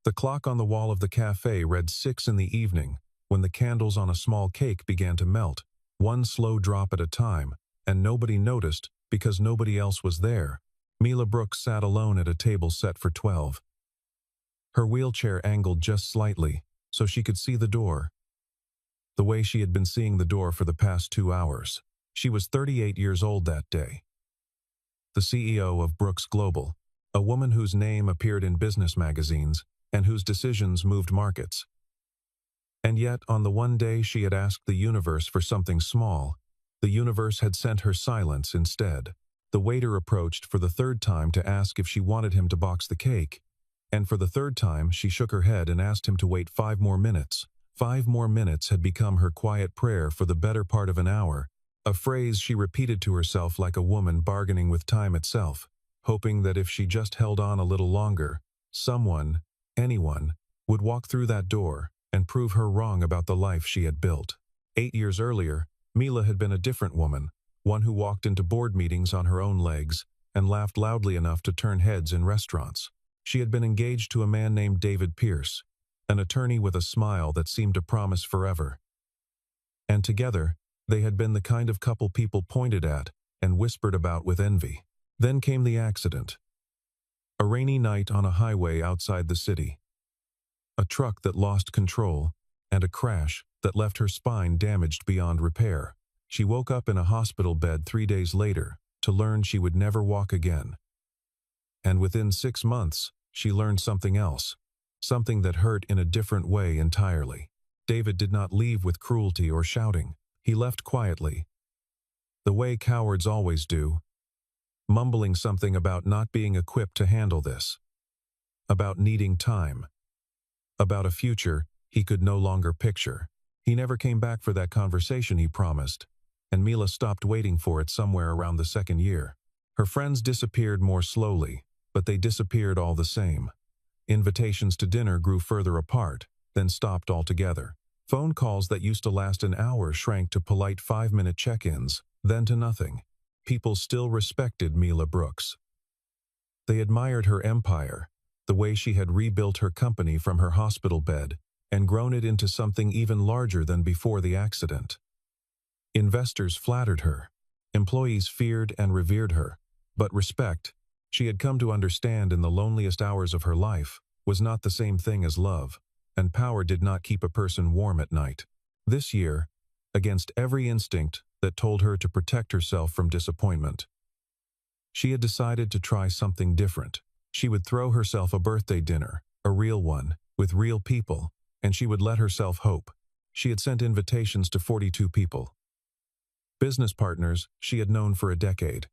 The clock on the wall of the cafe read 6 in the evening when the candles on a small cake began to melt, one slow drop at a time, and nobody noticed because nobody else was there. Mila Brooks sat alone at a table set for 12. Her wheelchair angled just slightly so she could see the door, the way she had been seeing the door for the past 2 hours. She was 38 years old that day. The CEO of Brooks Global, a woman whose name appeared in business magazines and whose decisions moved markets. And yet, on the one day she had asked the universe for something small, the universe had sent her silence instead. The waiter approached for the third time to ask if she wanted him to box the cake, and for the third time she shook her head and asked him to wait 5 more minutes. 5 more minutes had become her quiet prayer for the better part of an hour, a phrase she repeated to herself like a woman bargaining with time itself, hoping that if she just held on a little longer, someone, anyone, would walk through that door and prove her wrong about the life she had built. 8 years earlier, Mila had been a different woman, one who walked into board meetings on her own legs and laughed loudly enough to turn heads in restaurants. She had been engaged to a man named David Pierce, an attorney with a smile that seemed to promise forever. And together, they had been the kind of couple people pointed at and whispered about with envy. Then came the accident. A rainy night on a highway outside the city. A truck that lost control, and a crash that left her spine damaged beyond repair. She woke up in a hospital bed 3 days later to learn she would never walk again. And within 6 months, she learned something else, something that hurt in a different way entirely. David did not leave with cruelty or shouting. He left quietly, the way cowards always do, mumbling something about not being equipped to handle this, about needing time, about a future he could no longer picture. He never came back for that conversation he promised, and Mila stopped waiting for it somewhere around the 2nd year. Her friends disappeared more slowly, but they disappeared all the same. Invitations to dinner grew further apart, then stopped altogether. Phone calls that used to last an hour shrank to polite 5-minute check-ins, then to nothing. People still respected Mila Brooks. They admired her empire, the way she had rebuilt her company from her hospital bed and grown it into something even larger than before the accident. Investors flattered her. Employees feared and revered her. But respect, she had come to understand in the loneliest hours of her life, was not the same thing as love, and power did not keep a person warm at night. This year, against every instinct that told her to protect herself from disappointment, she had decided to try something different. She would throw herself a birthday dinner, a real one, with real people, and she would let herself hope. She had sent invitations to 42 people. Business partners she had known for a decade.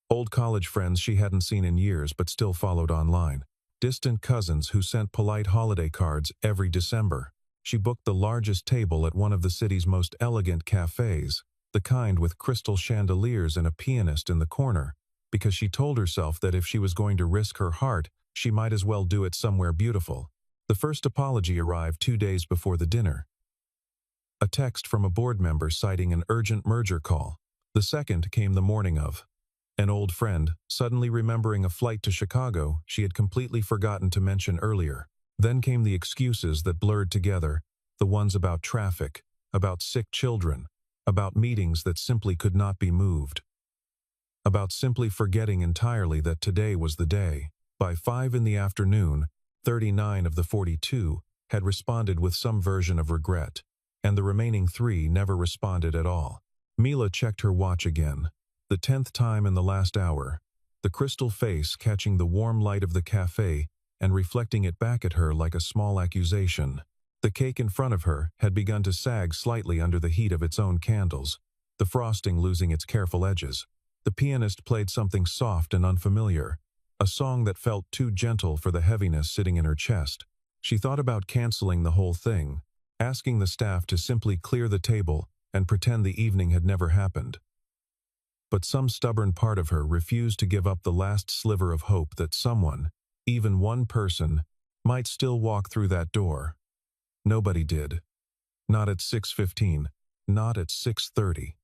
Old college friends she hadn't seen in years but still followed online. Distant cousins who sent polite holiday cards every December. She booked the largest table at one of the city's most elegant cafes, the kind with crystal chandeliers and a pianist in the corner, because she told herself that if she was going to risk her heart, she might as well do it somewhere beautiful. The first apology arrived 2 days before the dinner. A text from a board member citing an urgent merger call. The second came the morning of. An old friend, suddenly remembering a flight to Chicago she had completely forgotten to mention earlier. Then came the excuses that blurred together, the ones about traffic, about sick children, about meetings that simply could not be moved, about simply forgetting entirely that today was the day. By 5 in the afternoon, 39 of the 42 had responded with some version of regret, and the remaining 3 never responded at all. Mila checked her watch again, the 10th time in the last hour, the crystal face catching the warm light of the cafe and reflecting it back at her like a small accusation. The cake in front of her had begun to sag slightly under the heat of its own candles, the frosting losing its careful edges. The pianist played something soft and unfamiliar, a song that felt too gentle for the heaviness sitting in her chest. She thought about canceling the whole thing, asking the staff to simply clear the table and pretend the evening had never happened. But some stubborn part of her refused to give up the last sliver of hope that someone, even one person, might still walk through that door. Nobody did. Not at 6:15, not at 6:30.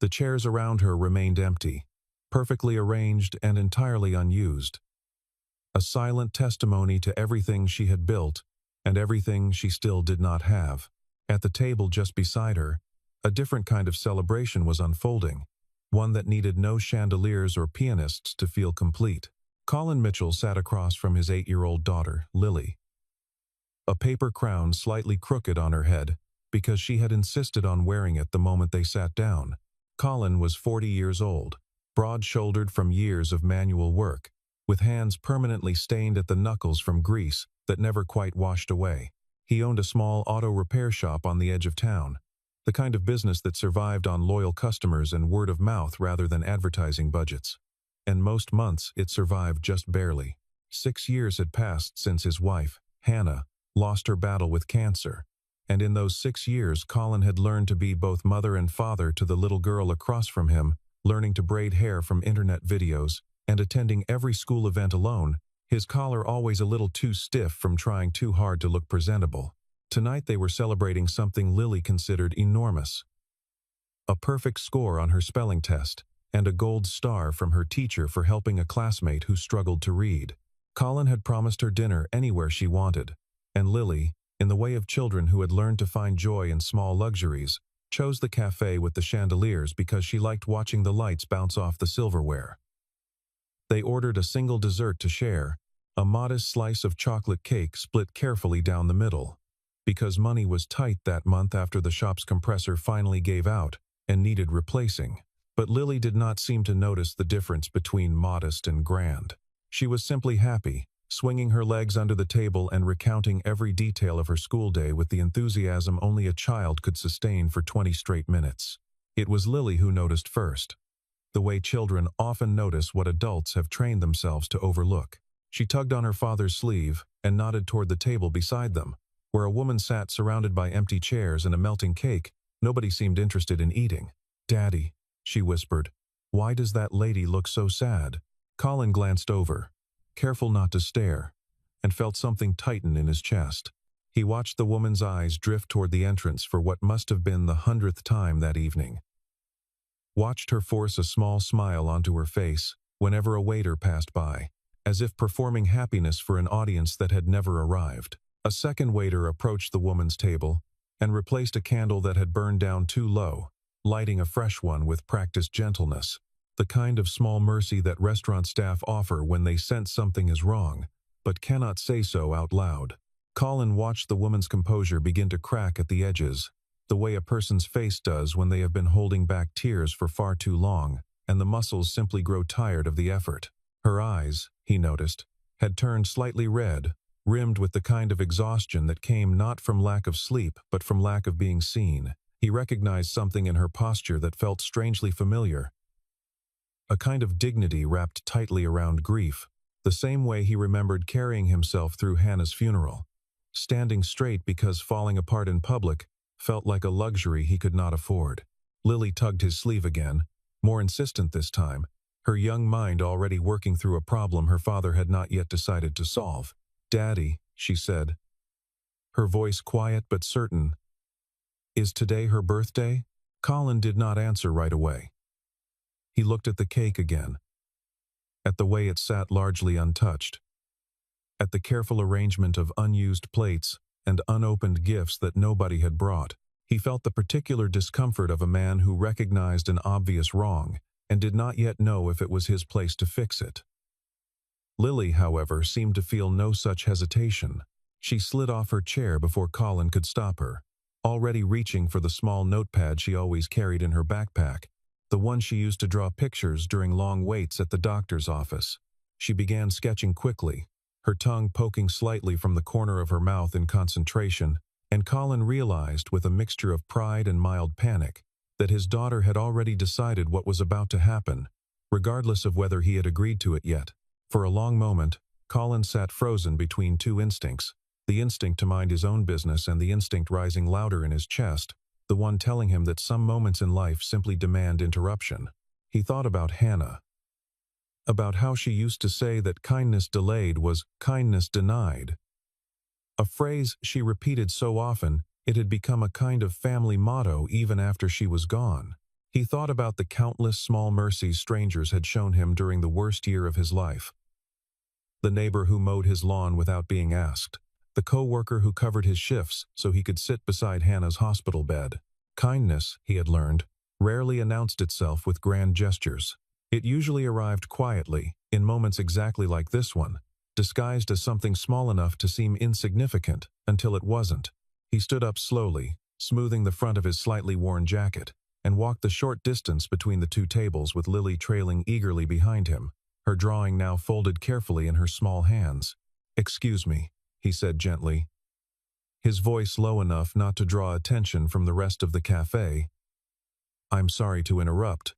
The chairs around her remained empty, perfectly arranged and entirely unused. a silent testimony to everything she had built and everything she still did not have. At the table just beside her, a different kind of celebration was unfolding, one that needed no chandeliers or pianists to feel complete. Colin Mitchell sat across from his 8-year-old daughter, Lily, a paper crown slightly crooked on her head because she had insisted on wearing it the moment they sat down. Colin was 40 years old, broad-shouldered from years of manual work, with hands permanently stained at the knuckles from grease that never quite washed away. He owned a small auto repair shop on the edge of town, the kind of business that survived on loyal customers and word of mouth rather than advertising budgets. And most months it survived just barely. 6 years had passed since his wife, Hannah, lost her battle with cancer. And in those 6 years, Colin had learned to be both mother and father to the little girl across from him, learning to braid hair from internet videos, and attending every school event alone, his collar always a little too stiff from trying too hard to look presentable. Tonight they were celebrating something Lily considered enormous: a perfect score on her spelling test, and a gold star from her teacher for helping a classmate who struggled to read. Colin had promised her dinner anywhere she wanted, and Lily, in the way of children who had learned to find joy in small luxuries, chose the cafe with the chandeliers because she liked watching the lights bounce off the silverware. They ordered a single dessert to share, a modest slice of chocolate cake split carefully down the middle, because money was tight that month after the shop's compressor finally gave out and needed replacing. But Lily did not seem to notice the difference between modest and grand. She was simply happy, swinging her legs under the table and recounting every detail of her school day with the enthusiasm only a child could sustain for 20 straight minutes. It was Lily who noticed first, the way children often notice what adults have trained themselves to overlook. She tugged on her father's sleeve and nodded toward the table beside them, where a woman sat surrounded by empty chairs and a melting cake. Nobody seemed interested in eating. "Daddy," she whispered, "why does that lady look so sad?" Colin glanced over, careful not to stare, and felt something tighten in his chest. He watched the woman's eyes drift toward the entrance for what must have been the 100th time that evening. Watched her force a small smile onto her face whenever a waiter passed by, as if performing happiness for an audience that had never arrived. A second waiter approached the woman's table and replaced a candle that had burned down too low, lighting a fresh one with practiced gentleness, the kind of small mercy that restaurant staff offer when they sense something is wrong, but cannot say so out loud. Colin watched the woman's composure begin to crack at the edges, the way a person's face does when they have been holding back tears for far too long, and the muscles simply grow tired of the effort. Her eyes, he noticed, had turned slightly red, rimmed with the kind of exhaustion that came not from lack of sleep but from lack of being seen. He recognized something in her posture that felt strangely familiar, a kind of dignity wrapped tightly around grief, the same way he remembered carrying himself through Hannah's funeral. Standing straight because falling apart in public felt like a luxury he could not afford. Lily tugged his sleeve again, more insistent this time, her young mind already working through a problem her father had not yet decided to solve. "Daddy," she said, her voice quiet but certain, "is today her birthday?" Colin did not answer right away. He looked at the cake again, at the way it sat largely untouched, at the careful arrangement of unused plates and unopened gifts that nobody had brought. He felt the particular discomfort of a man who recognized an obvious wrong and did not yet know if it was his place to fix it. Lily, however, seemed to feel no such hesitation. She slid off her chair before Colin could stop her, already reaching for the small notepad she always carried in her backpack, the one she used to draw pictures during long waits at the doctor's office. She began sketching quickly, her tongue poking slightly from the corner of her mouth in concentration, and Colin realized, with a mixture of pride and mild panic, that his daughter had already decided what was about to happen, regardless of whether he had agreed to it yet. For a long moment, Colin sat frozen between two instincts, the instinct to mind his own business and the instinct rising louder in his chest, the one telling him that some moments in life simply demand interruption. He thought about Hannah, about how she used to say that kindness delayed was kindness denied, a phrase she repeated so often it had become a kind of family motto even after she was gone. He thought about the countless small mercies strangers had shown him during the worst year of his life, the neighbor who mowed his lawn without being asked, the co-worker who covered his shifts so he could sit beside Hannah's hospital bed. Kindness, he had learned, rarely announced itself with grand gestures. It usually arrived quietly, in moments exactly like this one, disguised as something small enough to seem insignificant until it wasn't. He stood up slowly, smoothing the front of his slightly worn jacket, and walked the short distance between the two tables with Lily trailing eagerly behind him, her drawing now folded carefully in her small hands. "Excuse me," he said gently, his voice low enough not to draw attention from the rest of the cafe. "I'm sorry to interrupt,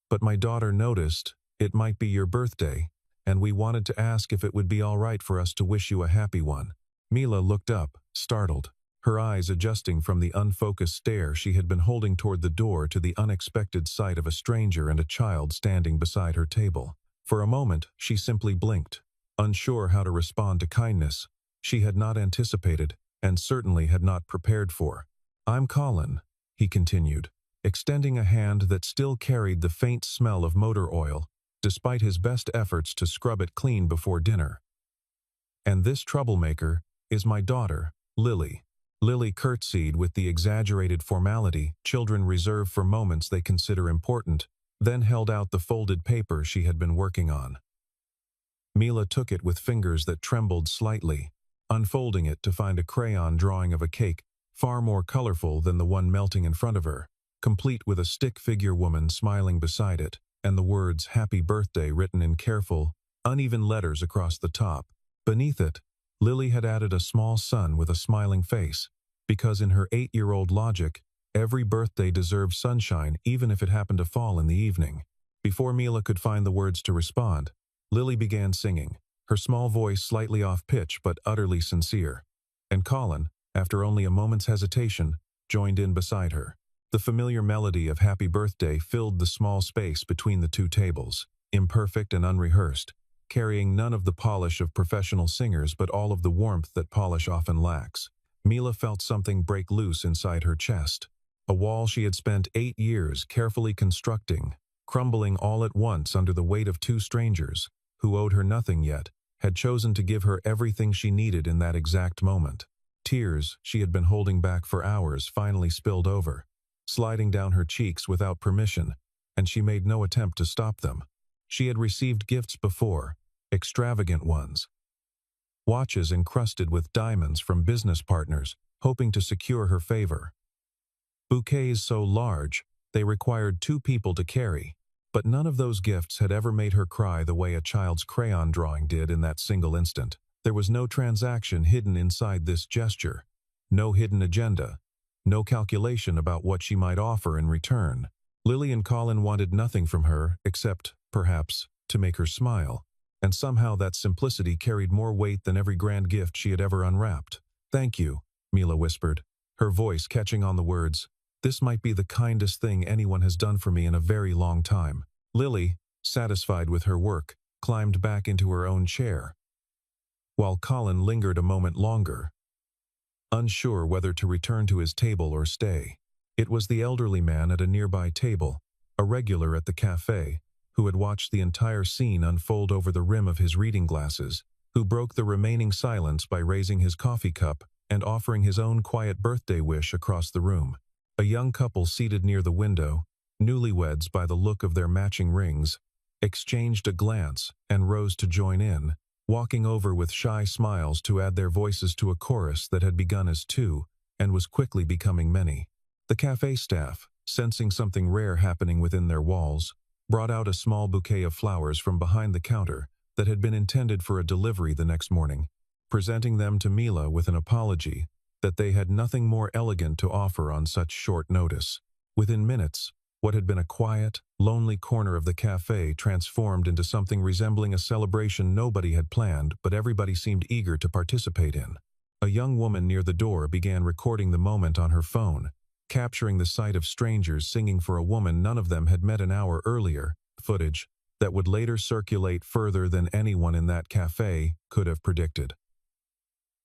but my daughter noticed it might be your birthday, and we wanted to ask if it would be all right for us to wish you a happy one." Mila looked up, startled, her eyes adjusting from the unfocused stare she had been holding toward the door to the unexpected sight of a stranger and a child standing beside her table. For a moment, she simply blinked, unsure how to respond to kindness she had not anticipated and certainly had not prepared for. "I'm Colin," he continued, extending a hand that still carried the faint smell of motor oil, despite his best efforts to scrub it clean before dinner. "And this troublemaker is my daughter, Lily." Lily curtsied with the exaggerated formality children reserve for moments they consider important, then held out the folded paper she had been working on. Mila took it with fingers that trembled slightly, unfolding it to find a crayon drawing of a cake far more colorful than the one melting in front of her, complete with a stick figure woman smiling beside it, and the words "Happy Birthday" written in careful, uneven letters across the top. Beneath it, Lily had added a small sun with a smiling face, because in her 8-year-old logic, every birthday deserved sunshine even if it happened to fall in the evening. Before Mila could find the words to respond, Lily began singing, her small voice slightly off-pitch but utterly sincere. And Colin, after only a moment's hesitation, joined in beside her. The familiar melody of Happy Birthday filled the small space between the two tables, imperfect and unrehearsed, carrying none of the polish of professional singers but all of the warmth that polish often lacks. Mila felt something break loose inside her chest. A wall she had spent 8 years carefully constructing, crumbling all at once under the weight of two strangers, who owed her nothing yet, had chosen to give her everything she needed in that exact moment. Tears she had been holding back for hours finally spilled over, sliding down her cheeks without permission, and she made no attempt to stop them. She had received gifts before, extravagant ones. Watches encrusted with diamonds from business partners, hoping to secure her favor. Bouquets so large, they required 2 people to carry, but none of those gifts had ever made her cry the way a child's crayon drawing did in that single instant. There was no transaction hidden inside this gesture, no hidden agenda, no calculation about what she might offer in return. Lily and Colin wanted nothing from her except, perhaps, to make her smile, and somehow that simplicity carried more weight than every grand gift she had ever unwrapped. "Thank you," Mila whispered, her voice catching on the words, "This might be the kindest thing anyone has done for me in a very long time." Lily, satisfied with her work, climbed back into her own chair, while Colin lingered a moment longer, unsure whether to return to his table or stay. It was the elderly man at a nearby table, a regular at the cafe, who had watched the entire scene unfold over the rim of his reading glasses, who broke the remaining silence by raising his coffee cup and offering his own quiet birthday wish across the room. A young couple seated near the window, newlyweds by the look of their matching rings, exchanged a glance and rose to join in, walking over with shy smiles to add their voices to a chorus that had begun as 2 and was quickly becoming many. The cafe staff, sensing something rare happening within their walls, brought out a small bouquet of flowers from behind the counter that had been intended for a delivery the next morning, presenting them to Mila with an apology that they had nothing more elegant to offer on such short notice. Within minutes, what had been a quiet, lonely corner of the cafe transformed into something resembling a celebration nobody had planned but everybody seemed eager to participate in. A young woman near the door began recording the moment on her phone, capturing the sight of strangers singing for a woman none of them had met an hour earlier, footage that would later circulate further than anyone in that cafe could have predicted.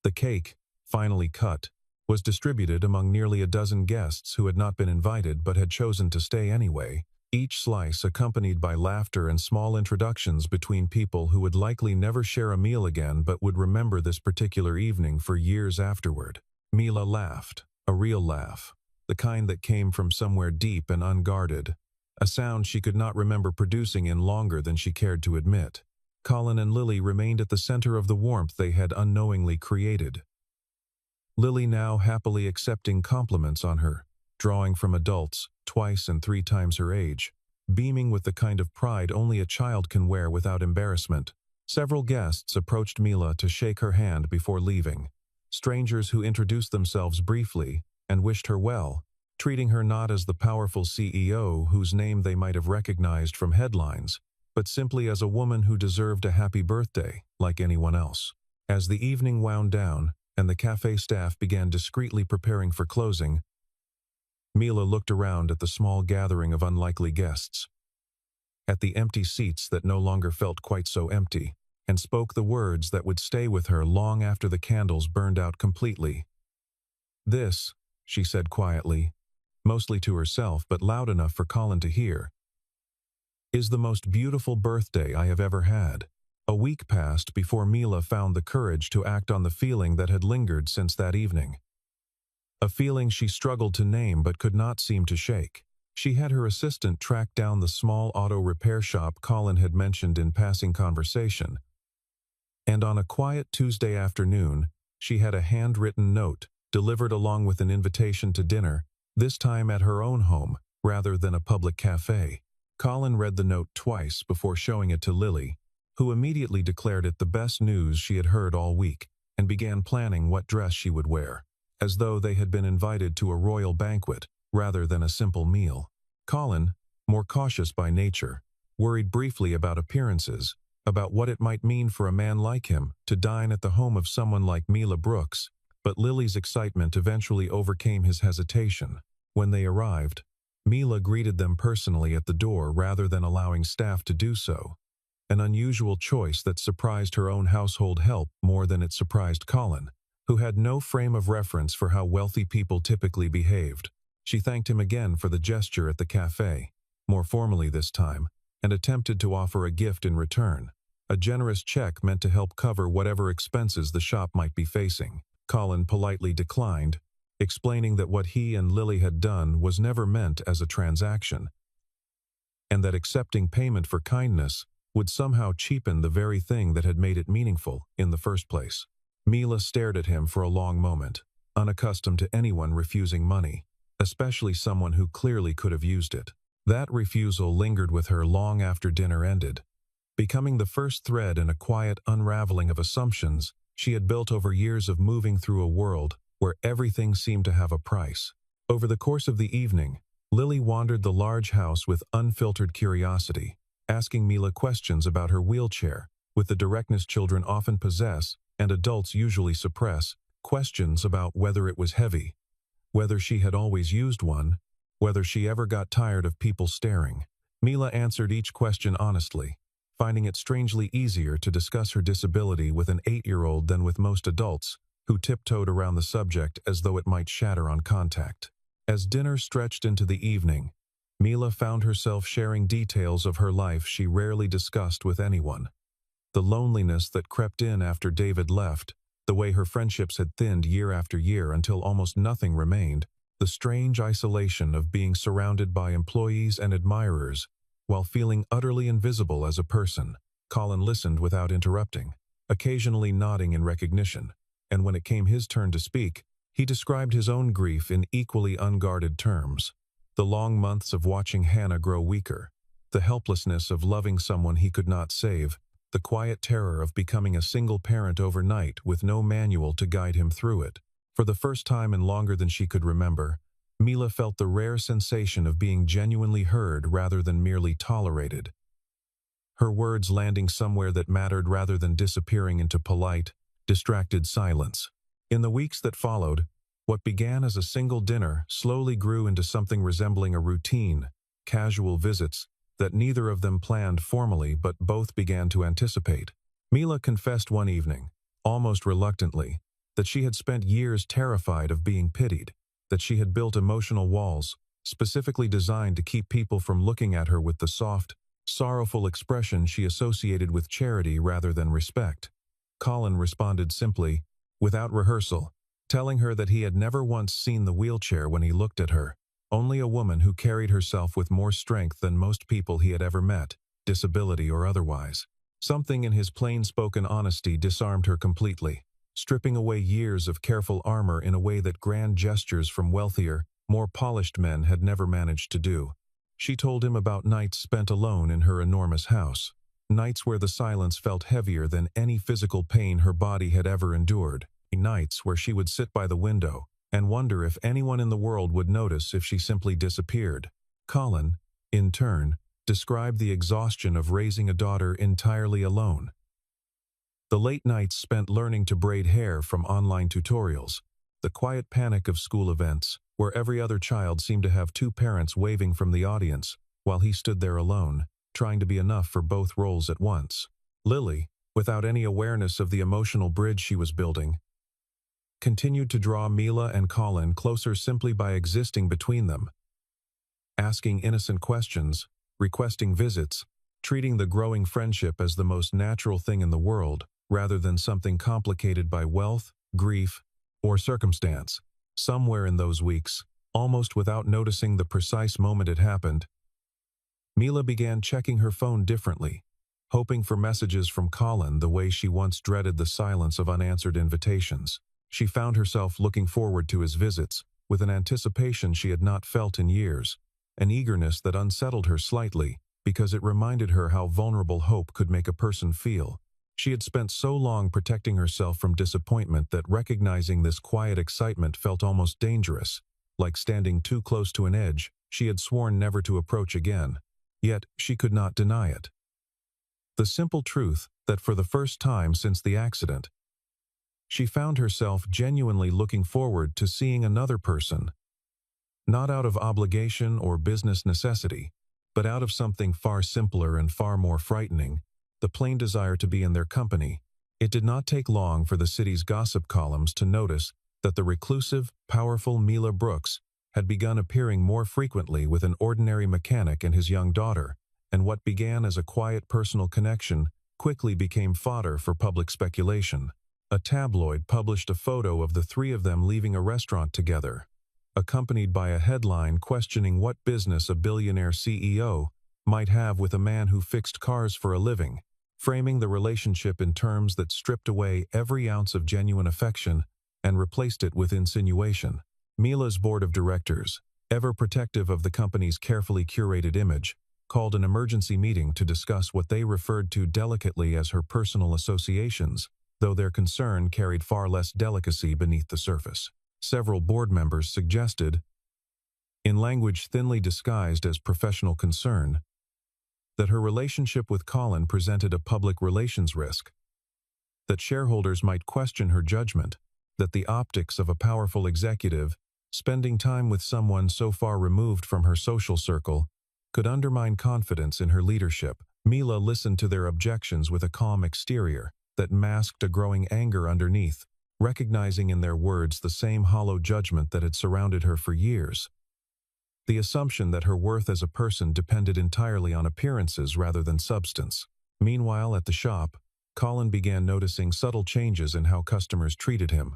The cake, finally cut, was distributed among nearly a dozen guests who had not been invited but had chosen to stay anyway, each slice accompanied by laughter and small introductions between people who would likely never share a meal again but would remember this particular evening for years afterward. Mila laughed, a real laugh, the kind that came from somewhere deep and unguarded, a sound she could not remember producing in longer than she cared to admit. Colin and Lily remained at the center of the warmth they had unknowingly created. Lily now happily accepting compliments on her, drawing from adults, twice and 3 times her age, beaming with the kind of pride only a child can wear without embarrassment. Several guests approached Mila to shake her hand before leaving, strangers who introduced themselves briefly and wished her well, treating her not as the powerful CEO whose name they might have recognized from headlines, but simply as a woman who deserved a happy birthday, like anyone else. As the evening wound down, and the cafe staff began discreetly preparing for closing, Mila looked around at the small gathering of unlikely guests, at the empty seats that no longer felt quite so empty, and spoke the words that would stay with her long after the candles burned out completely. "This," she said quietly, mostly to herself but loud enough for Colin to hear, "is the most beautiful birthday I have ever had." A week passed before Mila found the courage to act on the feeling that had lingered since that evening. A feeling she struggled to name but could not seem to shake. She had her assistant track down the small auto repair shop Colin had mentioned in passing conversation, and on a quiet Tuesday afternoon, she had a handwritten note delivered along with an invitation to dinner, this time at her own home rather than a public cafe. Colin read the note twice before showing it to Lily, who immediately declared it the best news she had heard all week, and began planning what dress she would wear, as though they had been invited to a royal banquet rather than a simple meal. Colin, more cautious by nature, worried briefly about appearances, about what it might mean for a man like him to dine at the home of someone like Mila Brooks, but Lily's excitement eventually overcame his hesitation. When they arrived, Mila greeted them personally at the door rather than allowing staff to do so, an unusual choice that surprised her own household help more than it surprised Colin, who had no frame of reference for how wealthy people typically behaved. She thanked him again for the gesture at the cafe, more formally this time, and attempted to offer a gift in return, a generous check meant to help cover whatever expenses the shop might be facing. Colin politely declined, explaining that what he and Lily had done was never meant as a transaction, and that accepting payment for kindness would somehow cheapen the very thing that had made it meaningful in the first place. Mila stared at him for a long moment, unaccustomed to anyone refusing money, especially someone who clearly could have used it. That refusal lingered with her long after dinner ended, becoming the first thread in a quiet unraveling of assumptions she had built over years of moving through a world where everything seemed to have a price. Over the course of the evening, Lily wandered the large house with unfiltered curiosity, asking Mila questions about her wheelchair, with the directness children often possess and adults usually suppress, questions about whether it was heavy, whether she had always used one, whether she ever got tired of people staring. Mila answered each question honestly, finding it strangely easier to discuss her disability with an 8-year-old than with most adults, who tiptoed around the subject as though it might shatter on contact. As dinner stretched into the evening, Mila found herself sharing details of her life she rarely discussed with anyone. The loneliness that crept in after David left, the way her friendships had thinned year after year until almost nothing remained, the strange isolation of being surrounded by employees and admirers while feeling utterly invisible as a person. Colin listened without interrupting, occasionally nodding in recognition, and when it came his turn to speak, he described his own grief in equally unguarded terms. The long months of watching Hannah grow weaker, the helplessness of loving someone he could not save, the quiet terror of becoming a single parent overnight with no manual to guide him through it. For the first time in longer than she could remember, Mila felt the rare sensation of being genuinely heard rather than merely tolerated, her words landing somewhere that mattered rather than disappearing into polite, distracted silence. In the weeks that followed, what began as a single dinner slowly grew into something resembling a routine, casual visits that neither of them planned formally but both began to anticipate. Mila confessed one evening, almost reluctantly, that she had spent years terrified of being pitied, that she had built emotional walls, specifically designed to keep people from looking at her with the soft, sorrowful expression she associated with charity rather than respect. Colin responded simply, without rehearsal, telling her that he had never once seen the wheelchair when he looked at her, only a woman who carried herself with more strength than most people he had ever met, disability or otherwise. Something in his plain-spoken honesty disarmed her completely, stripping away years of careful armor in a way that grand gestures from wealthier, more polished men had never managed to do. She told him about nights spent alone in her enormous house, nights where the silence felt heavier than any physical pain her body had ever endured, nights where she would sit by the window and wonder if anyone in the world would notice if she simply disappeared. Colin, in turn, described the exhaustion of raising a daughter entirely alone. The late nights spent learning to braid hair from online tutorials, the quiet panic of school events, where every other child seemed to have two parents waving from the audience, while he stood there alone, trying to be enough for both roles at once. Lily, without any awareness of the emotional bridge she was building, continued to draw Mila and Colin closer simply by existing between them, asking innocent questions, requesting visits, treating the growing friendship as the most natural thing in the world, rather than something complicated by wealth, grief, or circumstance. Somewhere in those weeks, almost without noticing the precise moment it happened, Mila began checking her phone differently, hoping for messages from Colin the way she once dreaded the silence of unanswered invitations. She found herself looking forward to his visits, with an anticipation she had not felt in years, an eagerness that unsettled her slightly, because it reminded her how vulnerable hope could make a person feel. She had spent so long protecting herself from disappointment that recognizing this quiet excitement felt almost dangerous, like standing too close to an edge she had sworn never to approach again. Yet she could not deny it. The simple truth that for the first time since the accident, she found herself genuinely looking forward to seeing another person, not out of obligation or business necessity, but out of something far simpler and far more frightening, the plain desire to be in their company. It did not take long for the city's gossip columns to notice that the reclusive, powerful Mila Brooks had begun appearing more frequently with an ordinary mechanic and his young daughter, and what began as a quiet personal connection quickly became fodder for public speculation. A tabloid published a photo of the three of them leaving a restaurant together, accompanied by a headline questioning what business a billionaire CEO might have with a man who fixed cars for a living, framing the relationship in terms that stripped away every ounce of genuine affection and replaced it with insinuation. Mila's board of directors, ever protective of the company's carefully curated image, called an emergency meeting to discuss what they referred to delicately as her personal associations, though their concern carried far less delicacy beneath the surface. Several board members suggested, in language thinly disguised as professional concern, that her relationship with Colin presented a public relations risk, that shareholders might question her judgment, that the optics of a powerful executive spending time with someone so far removed from her social circle could undermine confidence in her leadership. Mila listened to their objections with a calm exterior that masked a growing anger underneath, recognizing in their words the same hollow judgment that had surrounded her for years. The assumption that her worth as a person depended entirely on appearances rather than substance. Meanwhile, at the shop, Colin began noticing subtle changes in how customers treated him.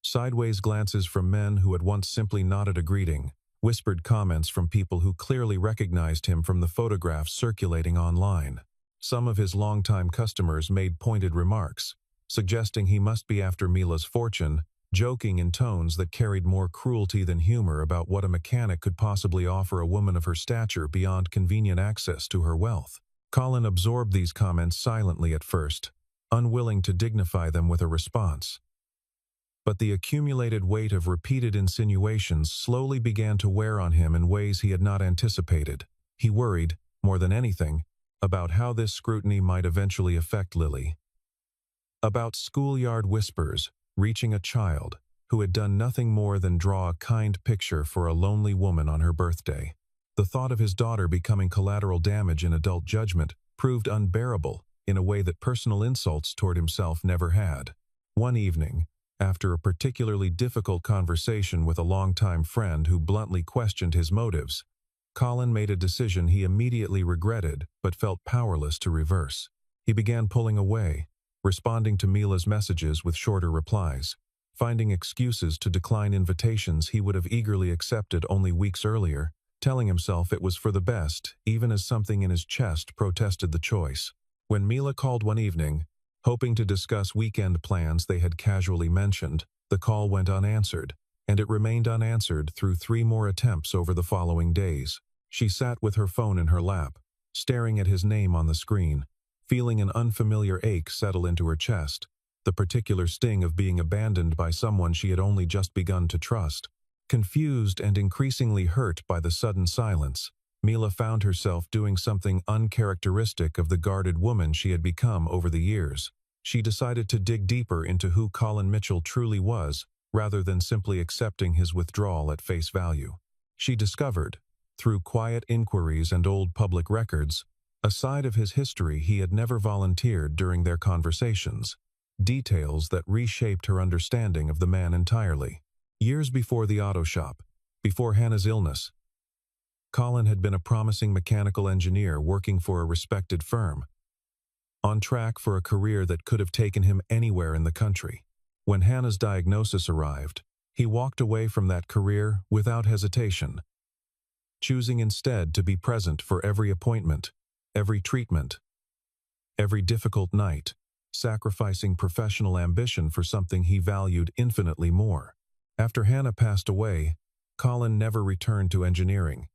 Sideways glances from men who had once simply nodded a greeting, whispered comments from people who clearly recognized him from the photographs circulating online. Some of his longtime customers made pointed remarks, suggesting he must be after Mila's fortune, joking in tones that carried more cruelty than humor about what a mechanic could possibly offer a woman of her stature beyond convenient access to her wealth. Colin absorbed these comments silently at first, unwilling to dignify them with a response. But the accumulated weight of repeated insinuations slowly began to wear on him in ways he had not anticipated. He worried, more than anything, about how this scrutiny might eventually affect Lily. About schoolyard whispers reaching a child who had done nothing more than draw a kind picture for a lonely woman on her birthday. The thought of his daughter becoming collateral damage in adult judgment proved unbearable in a way that personal insults toward himself never had. One evening, After a particularly difficult conversation with a longtime friend who bluntly questioned his motives, Colin made a decision he immediately regretted but felt powerless to reverse. He began pulling away, responding to Mila's messages with shorter replies, finding excuses to decline invitations he would have eagerly accepted only weeks earlier, telling himself it was for the best, even as something in his chest protested the choice. When Mila called one evening, hoping to discuss weekend plans they had casually mentioned, the call went unanswered, and it remained unanswered through 3 more attempts over the following days. She sat with her phone in her lap, staring at his name on the screen, feeling an unfamiliar ache settle into her chest, the particular sting of being abandoned by someone she had only just begun to trust. Confused and increasingly hurt by the sudden silence, Mila found herself doing something uncharacteristic of the guarded woman she had become over the years. She decided to dig deeper into who Colin Mitchell truly was, rather than simply accepting his withdrawal at face value. She discovered, through quiet inquiries and old public records, a side of his history he had never volunteered during their conversations, details that reshaped her understanding of the man entirely. Years before the auto shop, before Hannah's illness, Colin had been a promising mechanical engineer working for a respected firm, on track for a career that could have taken him anywhere in the country. When Hannah's diagnosis arrived, he walked away from that career without hesitation, choosing instead to be present for every appointment, every treatment, every difficult night, sacrificing professional ambition for something he valued infinitely more. After Hannah passed away, Colin never returned to engineering,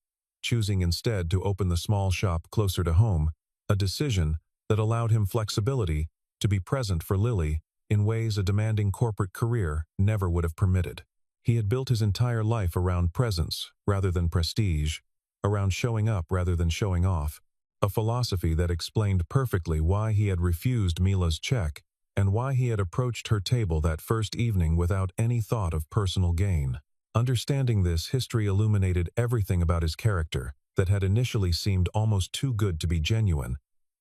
choosing instead to open the small shop closer to home, a decision that allowed him flexibility to be present for Lily in ways a demanding corporate career never would have permitted. He had built his entire life around presence rather than prestige, around showing up rather than showing off, a philosophy that explained perfectly why he had refused Mila's check and why he had approached her table that first evening without any thought of personal gain. Understanding this, history illuminated everything about his character that had initially seemed almost too good to be genuine,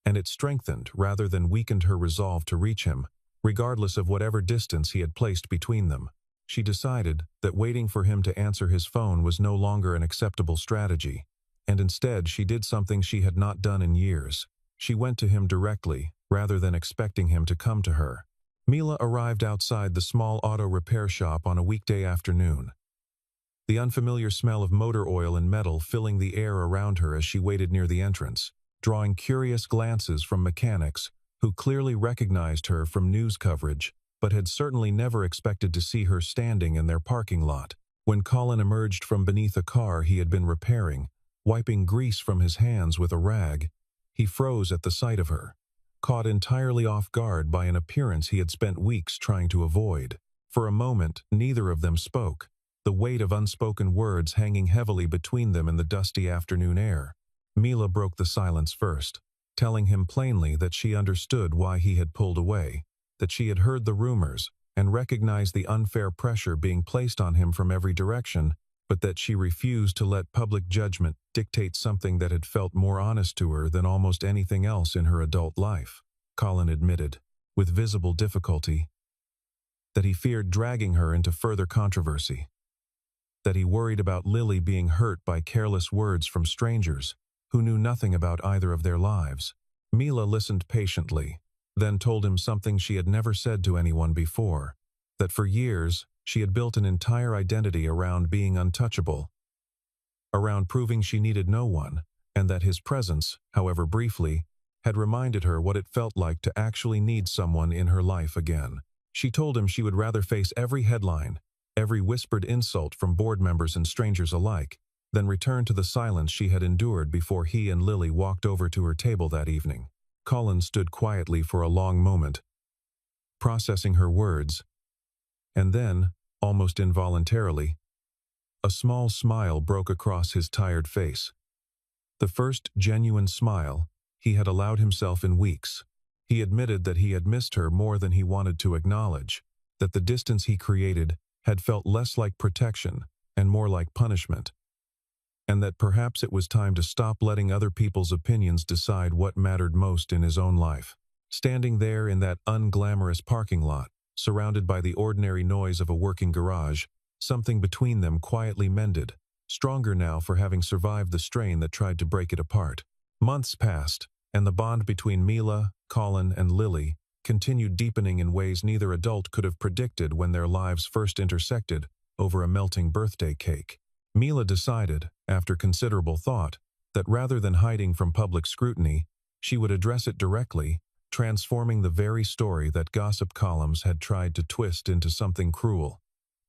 and it strengthened rather than weakened her resolve to reach him, regardless of whatever distance he had placed between them. She decided that waiting for him to answer his phone was no longer an acceptable strategy, and instead she did something she had not done in years. She went to him directly, rather than expecting him to come to her. Mila arrived outside the small auto repair shop on a weekday afternoon, the unfamiliar smell of motor oil and metal filling the air around her as she waited near the entrance, drawing curious glances from mechanics who clearly recognized her from news coverage, but had certainly never expected to see her standing in their parking lot. When Colin emerged from beneath a car he had been repairing, wiping grease from his hands with a rag, he froze at the sight of her, caught entirely off guard by an appearance he had spent weeks trying to avoid. For a moment, neither of them spoke, the weight of unspoken words hanging heavily between them in the dusty afternoon air. Mila broke the silence first, telling him plainly that she understood why he had pulled away, that she had heard the rumors and recognized the unfair pressure being placed on him from every direction, but that she refused to let public judgment dictate something that had felt more honest to her than almost anything else in her adult life. Colin admitted, with visible difficulty, that he feared dragging her into further controversy, that he worried about Lily being hurt by careless words from strangers who knew nothing about either of their lives. Mila listened patiently, then told him something she had never said to anyone before, that for years she had built an entire identity around being untouchable, around proving she needed no one, and that his presence, however briefly, had reminded her what it felt like to actually need someone in her life again. She told him she would rather face every headline, every whispered insult from board members and strangers alike, than return to the silence she had endured before he and Lily walked over to her table that evening. Colin stood quietly for a long moment, processing her words, and then, almost involuntarily, a small smile broke across his tired face. The first genuine smile he had allowed himself in weeks. He admitted that he had missed her more than he wanted to acknowledge, that the distance he created had felt less like protection and more like punishment, and that perhaps it was time to stop letting other people's opinions decide what mattered most in his own life. Standing there in that unglamorous parking lot, surrounded by the ordinary noise of a working garage. Something between them quietly mended, stronger now for having survived the strain that tried to break it apart. Months passed, and the bond between Mila, Colin, and Lily continued deepening in ways neither adult could have predicted when their lives first intersected over a melting birthday cake. Mila decided, after considerable thought, that rather than hiding from public scrutiny, she would address it directly, transforming the very story that gossip columns had tried to twist into something cruel,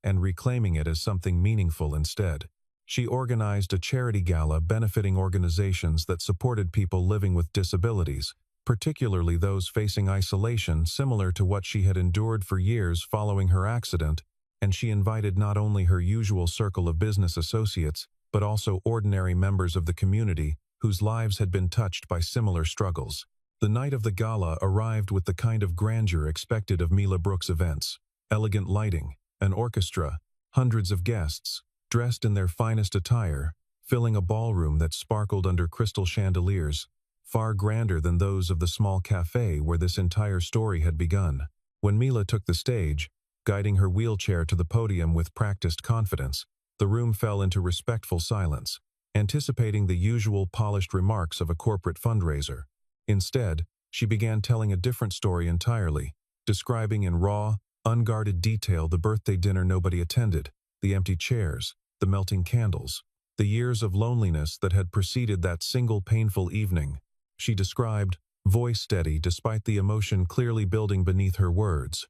and reclaiming it as something meaningful instead. She organized a charity gala benefiting organizations that supported people living with disabilities, particularly those facing isolation similar to what she had endured for years following her accident, and she invited not only her usual circle of business associates, but also ordinary members of the community whose lives had been touched by similar struggles. The night of the gala arrived with the kind of grandeur expected of Mila Brooks events: elegant lighting, an orchestra, hundreds of guests, dressed in their finest attire, filling a ballroom that sparkled under crystal chandeliers, far grander than those of the small cafe where this entire story had begun. When Mila took the stage, guiding her wheelchair to the podium with practiced confidence, the room fell into respectful silence, anticipating the usual polished remarks of a corporate fundraiser. Instead, she began telling a different story entirely, describing in raw, unguarded detail the birthday dinner nobody attended, the empty chairs, the melting candles, the years of loneliness that had preceded that single painful evening. She described, voice steady despite the emotion clearly building beneath her words,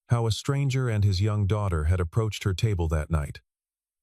how a stranger and his young daughter had approached her table that night,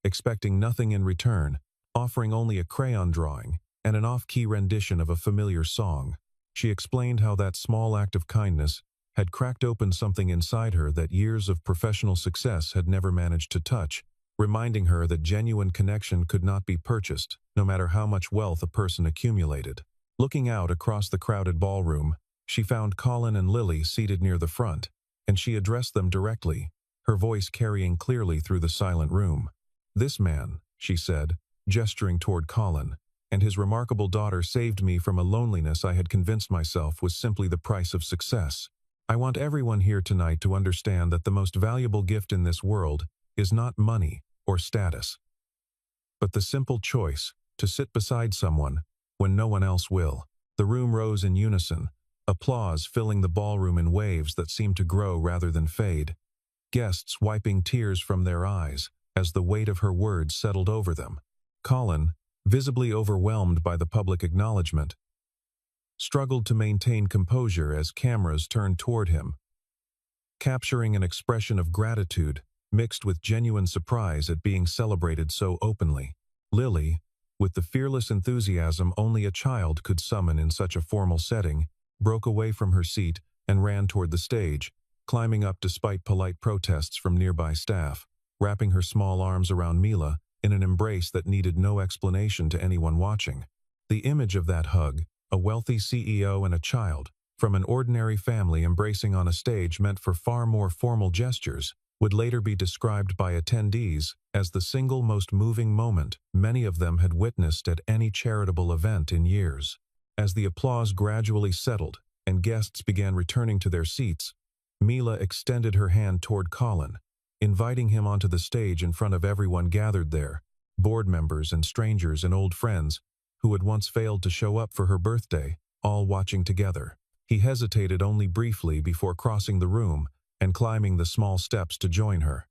expecting nothing in return, offering only a crayon drawing and an off-key rendition of a familiar song. She explained how that small act of kindness had cracked open something inside her that years of professional success had never managed to touch, reminding her that genuine connection could not be purchased, no matter how much wealth a person accumulated. Looking out across the crowded ballroom, she found Colin and Lily seated near the front, and she addressed them directly, her voice carrying clearly through the silent room. "This man," she said, gesturing toward Colin, "and his remarkable daughter saved me from a loneliness I had convinced myself was simply the price of success. I want everyone here tonight to understand that the most valuable gift in this world is not money or status, but the simple choice to sit beside someone when no one else will." The room rose in unison, applause filling the ballroom in waves that seemed to grow rather than fade, guests wiping tears from their eyes as the weight of her words settled over them. Colin, visibly overwhelmed by the public acknowledgement, struggled to maintain composure as cameras turned toward him, capturing an expression of gratitude mixed with genuine surprise at being celebrated so openly. Lily, with the fearless enthusiasm only a child could summon in such a formal setting, broke away from her seat and ran toward the stage, climbing up despite polite protests from nearby staff, wrapping her small arms around Mila in an embrace that needed no explanation to anyone watching. The image of that hug, a wealthy CEO and a child, from an ordinary family embracing on a stage meant for far more formal gestures, would later be described by attendees as the single most moving moment many of them had witnessed at any charitable event in years. As the applause gradually settled and guests began returning to their seats, Mila extended her hand toward Colin, inviting him onto the stage in front of everyone gathered there, board members and strangers and old friends who had once failed to show up for her birthday, all watching together. He hesitated only briefly before crossing the room and climbing the small steps to join her.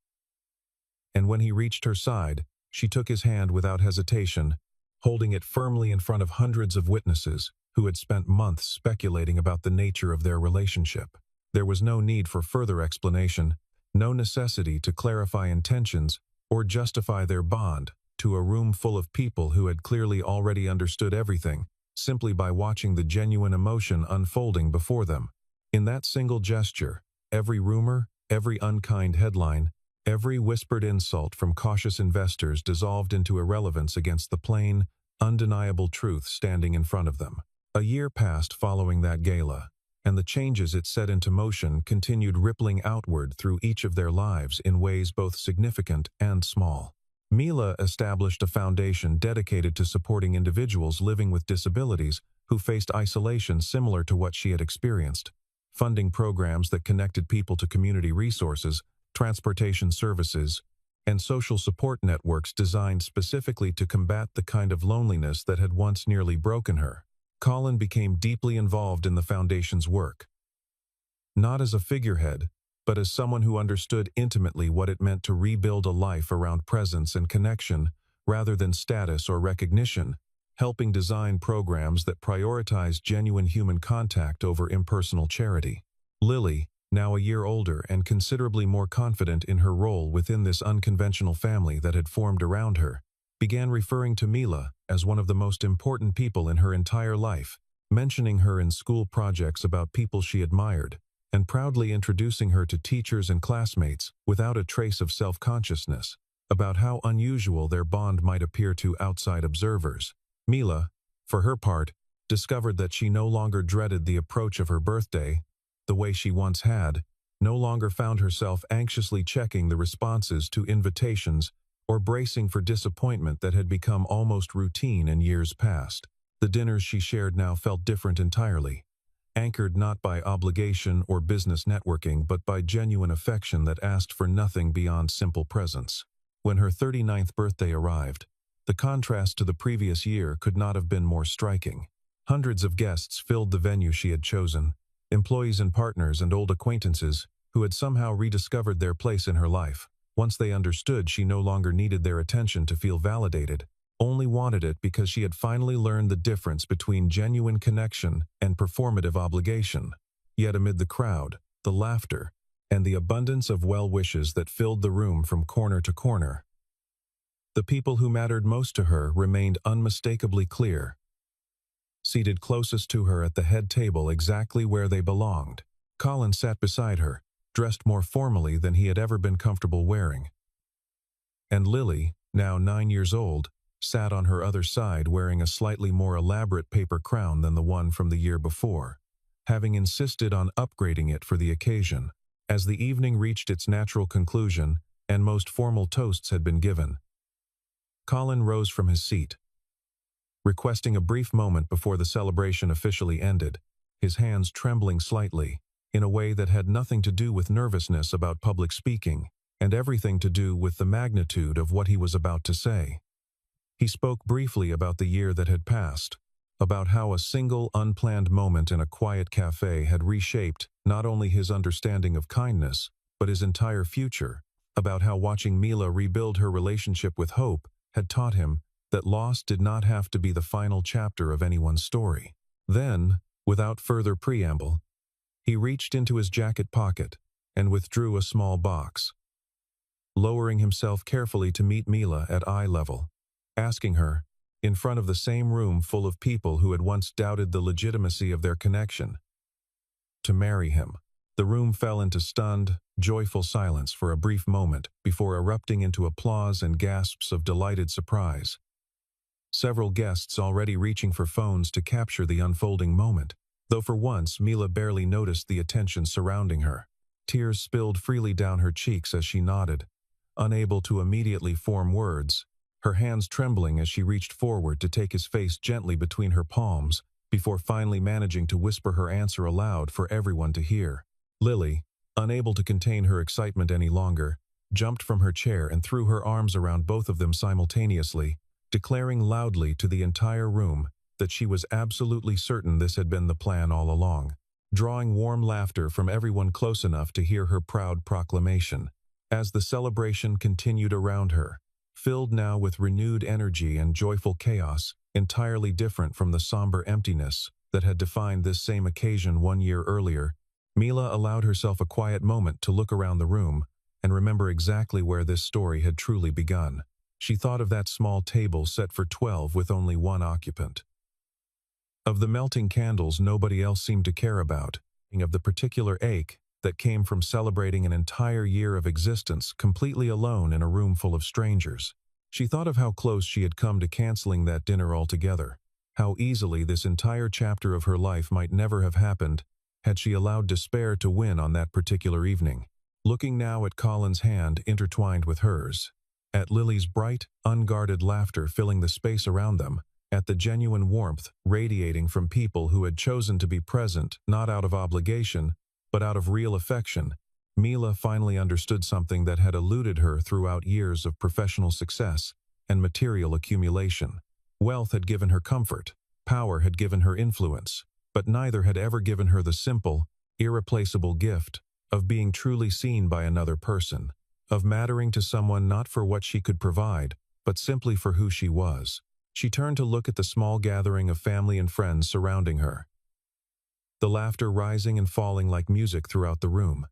And when he reached her side, she took his hand without hesitation, holding it firmly in front of hundreds of witnesses who had spent months speculating about the nature of their relationship. There was no need for further explanation, no necessity to clarify intentions or justify their bond to a room full of people who had clearly already understood everything, simply by watching the genuine emotion unfolding before them. In that single gesture, every rumor, every unkind headline, every whispered insult from cautious investors dissolved into irrelevance against the plain, undeniable truth standing in front of them. A year passed following that gala, and the changes it set into motion continued rippling outward through each of their lives in ways both significant and small. Mila established a foundation dedicated to supporting individuals living with disabilities who faced isolation similar to what she had experienced. funding programs that connected people to community resources, transportation services, and social support networks designed specifically to combat the kind of loneliness that had once nearly broken her. Colin became deeply involved in the foundation's work. Not as a figurehead, but as someone who understood intimately what it meant to rebuild a life around presence and connection rather than status or recognition, helping design programs that prioritize genuine human contact over impersonal charity. Lily, now a year older and considerably more confident in her role within this unconventional family that had formed around her, began referring to Mila as one of the most important people in her entire life, mentioning her in school projects about people she admired, and proudly introducing her to teachers and classmates without a trace of self-consciousness about how unusual their bond might appear to outside observers. Mila, for her part, discovered that she no longer dreaded the approach of her birthday the way she once had, no longer found herself anxiously checking the responses to invitations or bracing for disappointment that had become almost routine in years past. The dinners she shared now felt different entirely, anchored not by obligation or business networking but by genuine affection that asked for nothing beyond simple presence. When her 39th birthday arrived, the contrast to the previous year could not have been more striking. Hundreds of guests filled the venue she had chosen, employees and partners and old acquaintances who had somehow rediscovered their place in her life. Once they understood she no longer needed their attention to feel validated, only wanted it because she had finally learned the difference between genuine connection and performative obligation. Yet amid the crowd, the laughter, and the abundance of well wishes that filled the room from corner to corner, the people who mattered most to her remained unmistakably clear. Seated closest to her at the head table exactly where they belonged, Colin sat beside her, dressed more formally than he had ever been comfortable wearing. And Lily, now 9 years old, sat on her other side wearing a slightly more elaborate paper crown than the one from the year before, having insisted on upgrading it for the occasion. As the evening reached its natural conclusion and most formal toasts had been given, Colin rose from his seat, requesting a brief moment before the celebration officially ended, his hands trembling slightly, in a way that had nothing to do with nervousness about public speaking, and everything to do with the magnitude of what he was about to say. He spoke briefly about the year that had passed, about how a single unplanned moment in a quiet cafe had reshaped not only his understanding of kindness, but his entire future, about how watching Mila rebuild her relationship with Hope had taught him that loss did not have to be the final chapter of anyone's story. Then, without further preamble, he reached into his jacket pocket and withdrew a small box, lowering himself carefully to meet Mila at eye level, asking her, in front of the same room full of people who had once doubted the legitimacy of their connection, to marry him. The room fell into stunned, joyful silence for a brief moment before erupting into applause and gasps of delighted surprise. Several guests already reaching for phones to capture the unfolding moment, though for once Mila barely noticed the attention surrounding her. Tears spilled freely down her cheeks as she nodded, unable to immediately form words, her hands trembling as she reached forward to take his face gently between her palms before finally managing to whisper her answer aloud for everyone to hear. Lily, unable to contain her excitement any longer, jumped from her chair and threw her arms around both of them simultaneously, declaring loudly to the entire room that she was absolutely certain this had been the plan all along, drawing warm laughter from everyone close enough to hear her proud proclamation. As the celebration continued around her, filled now with renewed energy and joyful chaos, entirely different from the somber emptiness that had defined this same occasion 1 year earlier, Mila allowed herself a quiet moment to look around the room and remember exactly where this story had truly begun. She thought of that small table set for 12 with only one occupant, of the melting candles nobody else seemed to care about, of the particular ache that came from celebrating an entire year of existence completely alone in a room full of strangers. She thought of how close she had come to canceling that dinner altogether, how easily this entire chapter of her life might never have happened had she allowed despair to win on that particular evening. Looking now at Colin's hand intertwined with hers, at Lily's bright, unguarded laughter filling the space around them, at the genuine warmth radiating from people who had chosen to be present not out of obligation, but out of real affection. Mila finally understood something that had eluded her throughout years of professional success and material accumulation. Wealth had given her comfort, power had given her influence, but neither had ever given her the simple, irreplaceable gift of being truly seen by another person, of mattering to someone not for what she could provide, but simply for who she was. She turned to look at the small gathering of family and friends surrounding her, the laughter rising and falling like music throughout the room.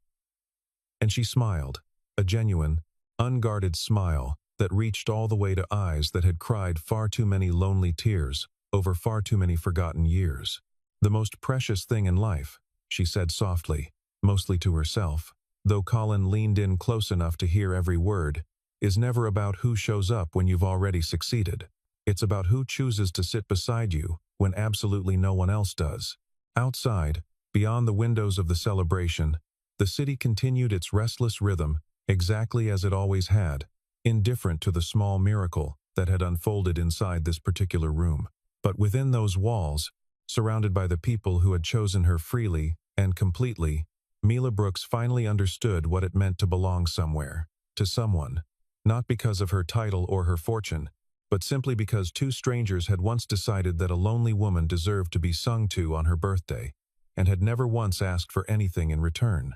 And she smiled, a genuine, unguarded smile that reached all the way to eyes that had cried far too many lonely tears over far too many forgotten years. "The most precious thing in life," she said softly, mostly to herself, though Colin leaned in close enough to hear every word, "is never about who shows up when you've already succeeded. It's about who chooses to sit beside you when absolutely no one else does." Outside, beyond the windows of the celebration, the city continued its restless rhythm exactly as it always had, indifferent to the small miracle that had unfolded inside this particular room. But within those walls, surrounded by the people who had chosen her freely and completely, Mila Brooks finally understood what it meant to belong somewhere, to someone, not because of her title or her fortune, but simply because two strangers had once decided that a lonely woman deserved to be sung to on her birthday, and had never once asked for anything in return.